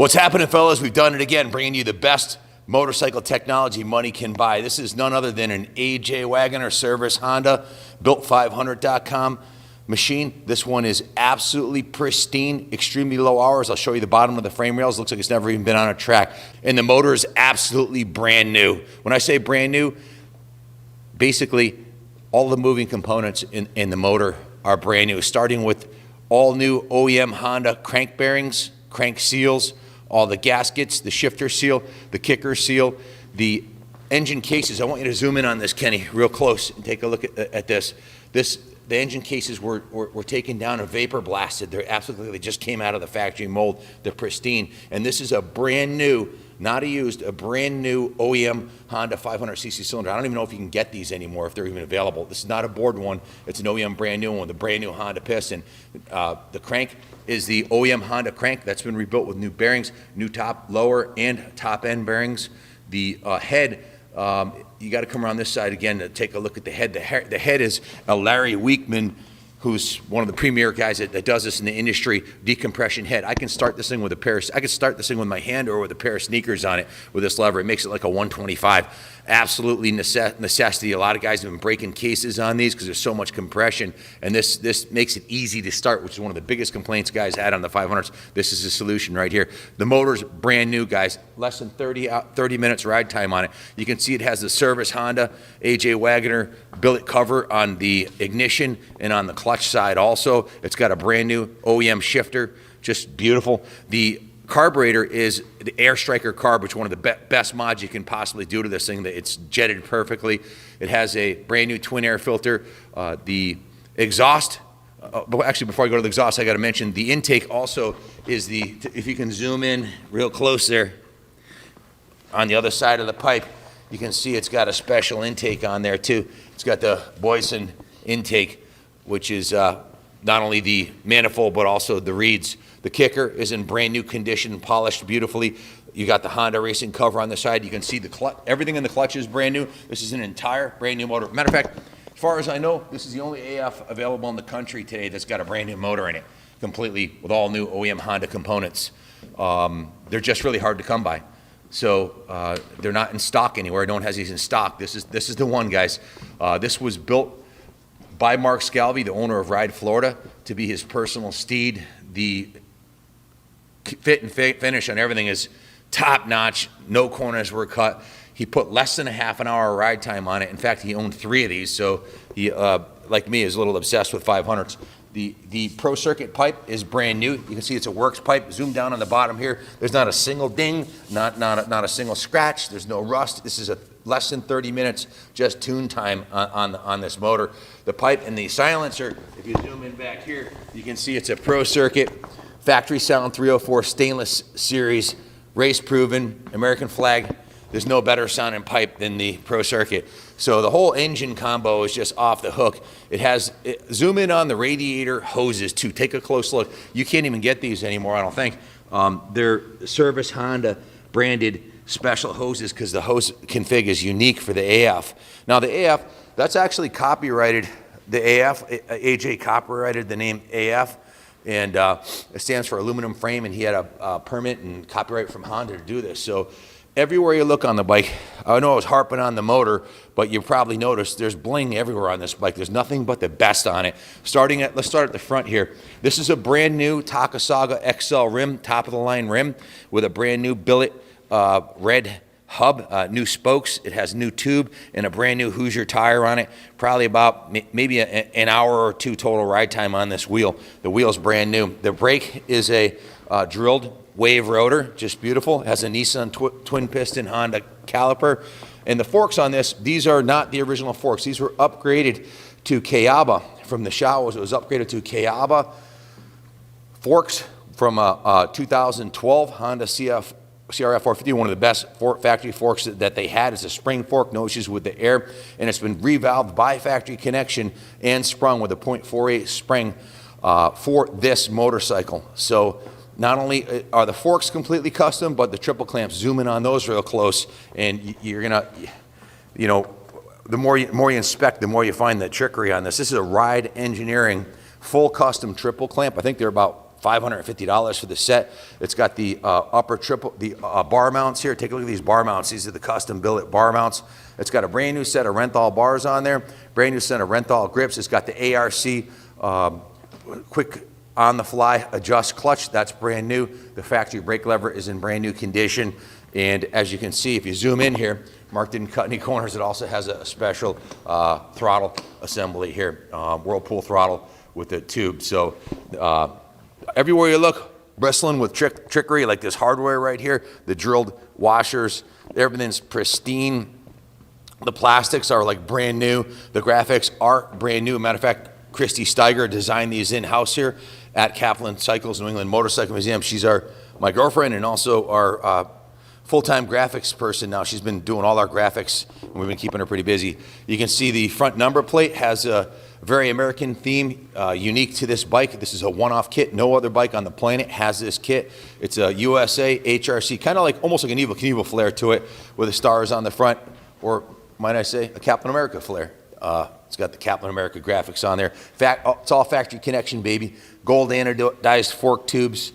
What's happening, fellas? We've done it again, bringing you the best motorcycle technology money can buy. This is none other than an AJ Wagoner Service Honda Built500.com machine. This one is absolutely pristine, extremely low hours. I'll show you the bottom of the frame rails. Looks like it's never even been on a track. And the motor is absolutely brand new. When I say brand new, basically all the moving components in the motor are brand new, starting with all new OEM Honda crank bearings, crank seals, all the gaskets, the shifter seal, the kicker seal, the engine cases. I want you to zoom in on this, Kenny, real close and take a look at this. The engine cases were taken down and vapor blasted. They're absolutely, they just came out of the factory mold. They're pristine. And this is a brand new, not a used, a brand new OEM Honda 500cc cylinder. I don't even know if you can get these anymore, if they're even available. This is not a board one. It's an OEM brand new one with a brand new Honda piston. The crank is the OEM Honda crank that's been rebuilt with new bearings, new top, lower, and top end bearings. The head, you got to come around this side again to take a look at the head. The head is a Larry Weekman, who's one of the premier guys that does this in the industry, decompression head. I can start this thing with I can start this thing with my hand or with a pair of sneakers on it with this lever. It makes it like a 125. Absolutely necessity. A lot of guys have been breaking cases on these because there's so much compression, and this makes it easy to start, which is one of the biggest complaints guys had on the 500s. This is the solution right here. The motor's brand new, guys. Less than 30 minutes ride time on it. You can see it has the Service Honda AJ Wagoner billet cover on the ignition and on the clutch side also. It's got a brand new OEM shifter, just beautiful. The carburetor is the Air Striker carb, which is one of the best mods you can possibly do to this thing. It's jetted perfectly. It has a brand new twin air filter. The exhaust, but actually before I go to the exhaust, I got to mention the intake also is if you can zoom in real close there, on the other side of the pipe, you can see it's got a special intake on there too. It's got the Boyson intake, which is not only the manifold but also the reeds. The kicker is in brand new condition, polished beautifully. You got the Honda Racing cover on the side. You can see the clutch. Everything in the clutch is brand new. This is an entire brand new motor. Matter of fact, as far as I know, this is the only AF available in the country today that's got a brand new motor in it, completely with all new OEM Honda components. They're just really hard to come by. So they're not in stock anywhere. No one has these in stock. This is the one, guys. This was built by Mark Scalvi, the owner of Ride Florida, to be his personal steed. The fit and finish on everything is top notch. No corners were cut. He put less than a half an hour ride time on it. In fact, he owned 3 of these, so he, like me, is a little obsessed with 500s. The Pro Circuit pipe is brand new. You can see it's a works pipe. Zoom down on the bottom here. There's not a single ding, not a single scratch. There's no rust. This is a less than 30 minutes just tune time on this motor. The pipe and the silencer, if you zoom in back here, you can see it's a Pro Circuit Factory Sound 304 stainless series, race proven, American flag. There's no better sounding pipe than the Pro Circuit. So the whole engine combo is just off the hook. Zoom in on the radiator hoses too. Take a close look. You can't even get these anymore, I don't think. They're Service Honda branded special hoses because the hose config is unique for the AF. Now the AF, that's actually copyrighted. The AF, AJ copyrighted the name AF. And it stands for aluminum frame, and he had a permit and copyright from Honda to do this. So everywhere you look on the bike, I know I was harping on the motor, but you probably noticed there's bling everywhere on this bike. There's nothing but the best on it. Let's start at the front here. This is a brand new Takasaga XL rim, top of the line rim, with a brand new billet red hub, new spokes. It has new tube and a brand new Hoosier tire on it. Probably about maybe an hour or two total ride time on this wheel. The wheel's brand new. The brake is a drilled wave rotor, just beautiful. It has a Nissan twin piston Honda caliper. And the forks on this, these are not the original forks. These were upgraded to Kayaba from the Shawos. It was upgraded to Kayaba forks from a 2012 Honda CR500AF, one of the best factory forks that they had. It's a spring fork, no issues with the air, and it's been revalved by factory connection and sprung with a .48 spring for this motorcycle. So not only are the forks completely custom, but the triple clamps, zoom in on those real close, and you're gonna, you know, the more you inspect, the more you find the trickery on this. This is a Ride Engineering full custom triple clamp. I think they're about $550 for the set. It's got the upper triple, the bar mounts here. Take a look at these bar mounts. These are the custom billet bar mounts. It's got a brand new set of Renthal bars on there, brand new set of Renthal grips. It's got the ARC quick on-the-fly adjust clutch. That's brand new. The factory brake lever is in brand new condition. And as you can see, if you zoom in here, Mark didn't cut any corners. It also has a special throttle assembly here, Whirlpool throttle with a tube. So everywhere you look, bristling with trickery, like this hardware right here, the drilled washers, everything's pristine. The plastics are like brand new. The graphics are brand new. Matter of fact, Christy Steiger designed these in-house here at Kaplan Cycles, New England Motorcycle Museum. She's my girlfriend and also our full-time graphics person now. She's been doing all our graphics, and we've been keeping her pretty busy. You can see the front number plate has a very American theme, unique to this bike. This is a one-off kit. No other bike on the planet has this kit. It's a USA HRC, kind of like almost like an Evel Knievel flare to it, with the stars on the front, or might I say, a Kaplan America flare. It's got the Kaplan America graphics on there. It's all factory connection, baby. Gold anodized fork tubes.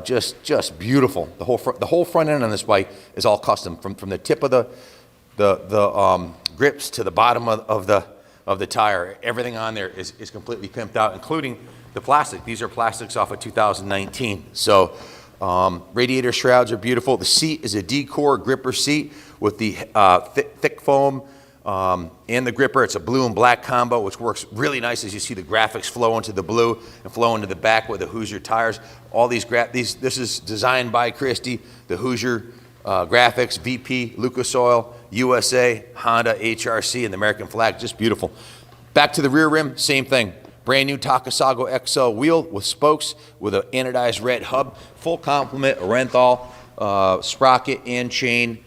Just beautiful. The whole front end on this bike is all custom, from the tip of the grips to the bottom of the tire. Everything on there is completely pimped out, including the plastic. These are plastics off of 2019. So radiator shrouds are beautiful. The seat is a D-core gripper seat with the thick foam and the gripper. It's a blue and black combo, which works really nice as you see the graphics flow into the blue and flow into the back with the Hoosier tires. All these this is designed by Christy, the Hoosier graphics, VP, Lucas Oil, USA, Honda, HRC, and the American flag. Just beautiful. Back to the rear rim, same thing. Brand new Takasago XL wheel with spokes with an anodized red hub. Full complement, a Renthal sprocket and chain.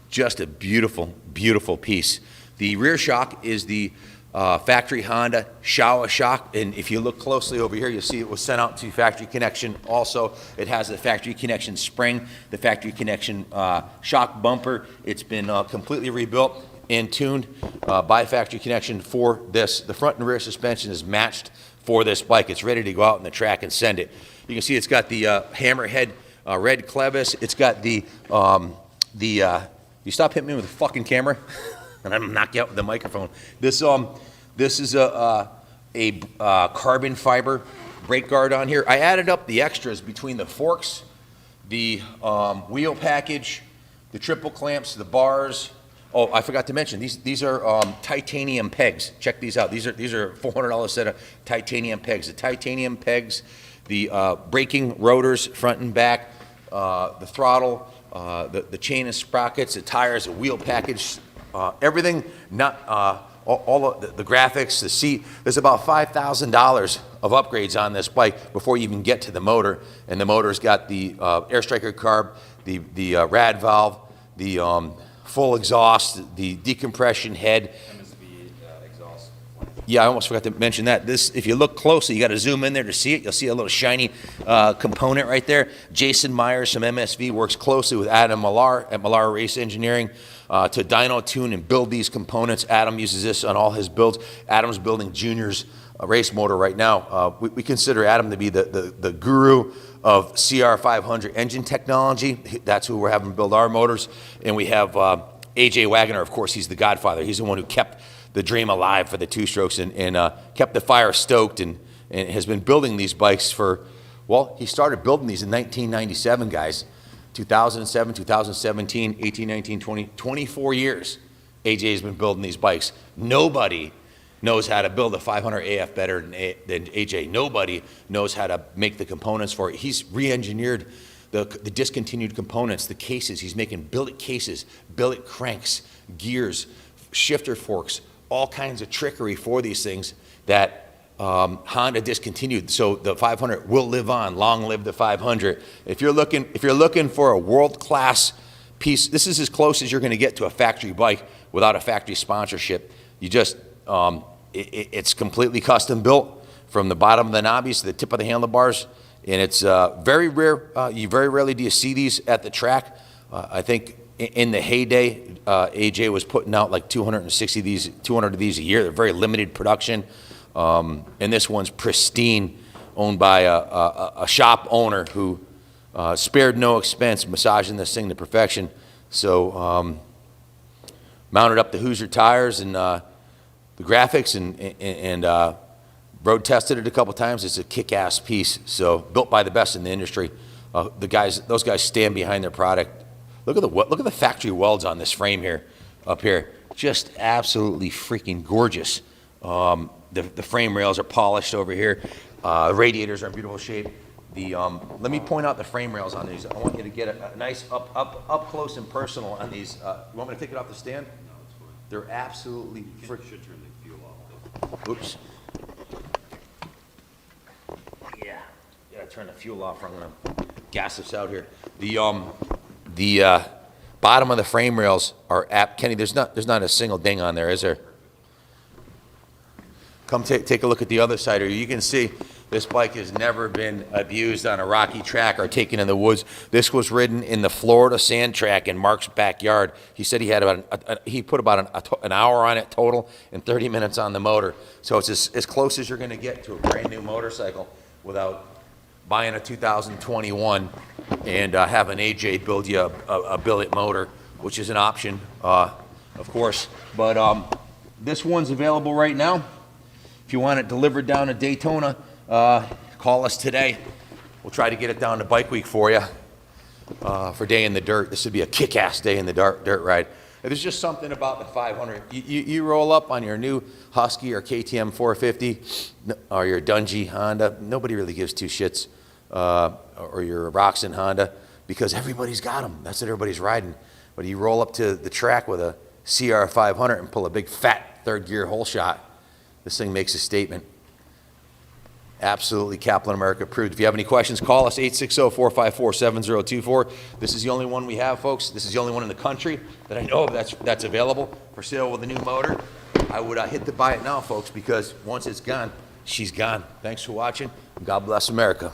Just a beautiful, beautiful piece. The rear shock is the factory Honda Showa shock, and if you look closely over here, you'll see it was sent out to factory connection. Also, it has the factory connection spring, the factory connection shock bumper. It's been completely rebuilt and tuned by factory connection for this. The front and rear suspension is matched for this bike. It's ready to go out on the track and send it. You can see it's got the hammerhead red clevis. It's got you stop hitting me with a fucking camera, and I'm gonna knock you out with the microphone. This is a carbon fiber brake guard on here. I added up the extras between the forks, the wheel package, the triple clamps, the bars. Oh, I forgot to mention these are titanium pegs. Check these out. These are $400 set of titanium pegs. The titanium pegs, the braking rotors front and back, the throttle. The chain and sprockets, the tires, the wheel package, everything, all of the graphics, the seat. There's about $5,000 of upgrades on this bike before you even get to the motor. And the motor's got the air striker carb, the rad valve, the full exhaust, the decompression head. Exhaust. Yeah, I almost forgot to mention that. This, if you look closely, you got to zoom in there to see it. You'll see a little shiny component right there. Jason Myers from MSV works closely with Adam Millar at Millar Race Engineering to dyno tune and build these components. Adam uses this on all his builds. Adam's building Junior's race motor right now. We consider Adam to be the guru of CR500 engine technology. That's who we're having build our motors. And we have AJ Wagoner, of course. He's the godfather. He's the one who kept the dream alive for the two-strokes and kept the fire stoked and has been building these bikes for, well, he started building these in 1997, guys. 2007, 2017, 18, 19, 20, 24 years AJ's been building these bikes. Nobody knows how to build a 500AF better than AJ. Nobody knows how to make the components for it. He's re-engineered the discontinued components, the cases. He's making billet cases, billet cranks, gears, shifter forks, all kinds of trickery for these things that Honda discontinued. So the 500 will live on. Long live the 500. If you're looking for a world-class piece, this is as close as you're going to get to a factory bike without a factory sponsorship. You just it's completely custom built from the bottom of the knobbies to the tip of the handlebars, and it's very rare. You very rarely do you see these at the track. I think in the heyday, AJ was putting out like 200 of these a year. They're very limited production, and this one's pristine, owned by a shop owner who spared no expense massaging this thing to perfection. So mounted up the Hoosier tires and the graphics and road tested it a couple times. It's a kick-ass piece. So built by the best in the industry. Those guys stand behind their product. Look at the factory welds on this frame here, up here. Just absolutely freaking gorgeous. The frame rails are polished over here. Radiators are in beautiful shape. Let me point out the frame rails on these. I want you to get a nice up close and personal on these. You want me to take it off the stand? No, it's fine. They're absolutely freaking. Should turn the fuel off though. Oops. Yeah, gotta turn the fuel off. Or I'm gonna gas this out here. The bottom of the frame rails are Kenny. There's not a single ding on there, is there? Come take a look at the other side here. You can see this bike has never been abused on a rocky track or taken in the woods. This was ridden in the Florida sand track in Mark's backyard. He said he had he put about an hour on it total and 30 minutes on the motor. So it's as close as you're going to get to a brand new motorcycle without buying a 2021 and having AJ build you a billet motor, which is an option, of course. But this one's available right now. If you want it delivered down to Daytona, call us today. We'll try to get it down to Bike Week for you for Day in the Dirt. This would be a kick-ass Day in the Dirt ride. There's just something about the 500. You roll up on your new Husky or KTM 450 or your Dungey Honda. Nobody really gives two shits. Or your Roxon Honda, because everybody's got them. That's what everybody's riding. But you roll up to the track with a CR500 and pull a big fat third gear hole shot. This thing makes a statement. Absolutely Kaplan America approved. If you have any questions, call us 860-454-7024. This is the only one we have, folks. This is the only one in the country that I know of that's available for sale with a new motor. I would hit to buy it now, folks, because once it's gone, she's gone. Thanks for watching. God bless America.